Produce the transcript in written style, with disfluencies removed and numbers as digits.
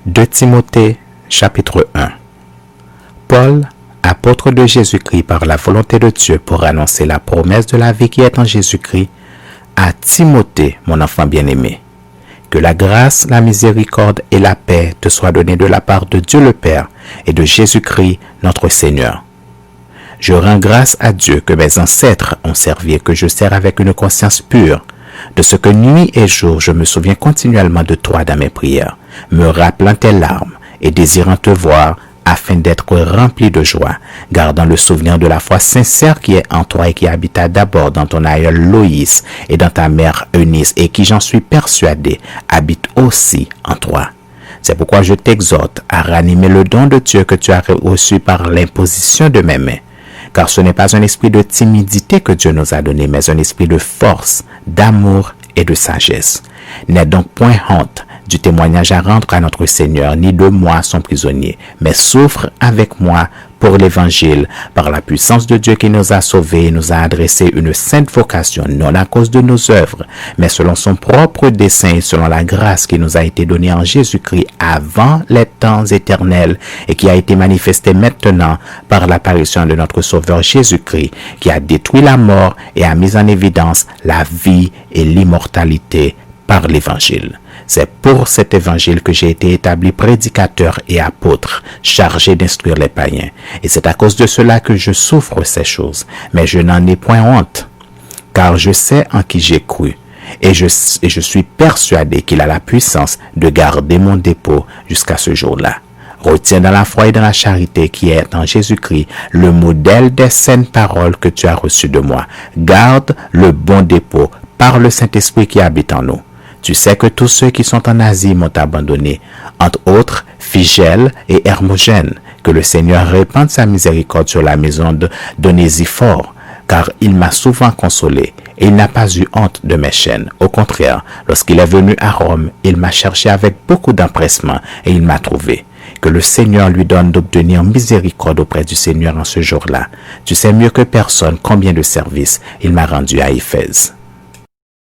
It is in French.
2 Timothée, chapitre 1. Paul, apôtre de Jésus-Christ par la volonté de Dieu pour annoncer la promesse de la vie qui est en Jésus-Christ, à Timothée, mon enfant bien-aimé. Que la grâce, la miséricorde et la paix te soient données de la part de Dieu le Père et de Jésus-Christ, notre Seigneur. Je rends grâce à Dieu que mes ancêtres ont servi et que je sers avec une conscience pure, de ce que nuit et jour je me souviens continuellement de toi dans mes prières, me rappelant tes larmes et désirant te voir afin d'être rempli de joie, gardant le souvenir de la foi sincère qui est en toi et qui habita d'abord dans ton aïeul Loïs et dans ta mère Eunice et qui, j'en suis persuadé, habite aussi en toi. C'est pourquoi je t'exhorte à ranimer le don de Dieu que tu as reçu par l'imposition de mes mains. Car ce n'est pas un esprit de timidité que Dieu nous a donné, mais un esprit de force, d'amour et de sagesse. N'aie donc point honte du témoignage à rendre à notre Seigneur, ni de moi son prisonnier, mais souffre avec moi pour l'Évangile, par la puissance de Dieu qui nous a sauvés et nous a adressé une sainte vocation, non à cause de nos œuvres, mais selon son propre dessein et selon la grâce qui nous a été donnée en Jésus-Christ avant les temps éternels et qui a été manifestée maintenant par l'apparition de notre Sauveur Jésus-Christ, qui a détruit la mort et a mis en évidence la vie et l'immortalité par l'Évangile. C'est pour cet évangile que j'ai été établi prédicateur et apôtre, chargé d'instruire les païens. Et c'est à cause de cela que je souffre ces choses. Mais je n'en ai point honte, car je sais en qui j'ai cru. Et je suis persuadé qu'il a la puissance de garder mon dépôt jusqu'à ce jour-là. Retiens dans la foi et dans la charité qui est en Jésus-Christ le modèle des saines paroles que tu as reçues de moi. Garde le bon dépôt par le Saint-Esprit qui habite en nous. Tu sais que tous ceux qui sont en Asie m'ont abandonné, entre autres Phygèle et Hermogène. Que le Seigneur répande sa miséricorde sur la maison d'Onésiphore, car il m'a souvent consolé et il n'a pas eu honte de mes chaînes. Au contraire, lorsqu'il est venu à Rome, il m'a cherché avec beaucoup d'empressement et il m'a trouvé. Que le Seigneur lui donne d'obtenir miséricorde auprès du Seigneur en ce jour-là. Tu sais mieux que personne combien de services il m'a rendu à Éphèse.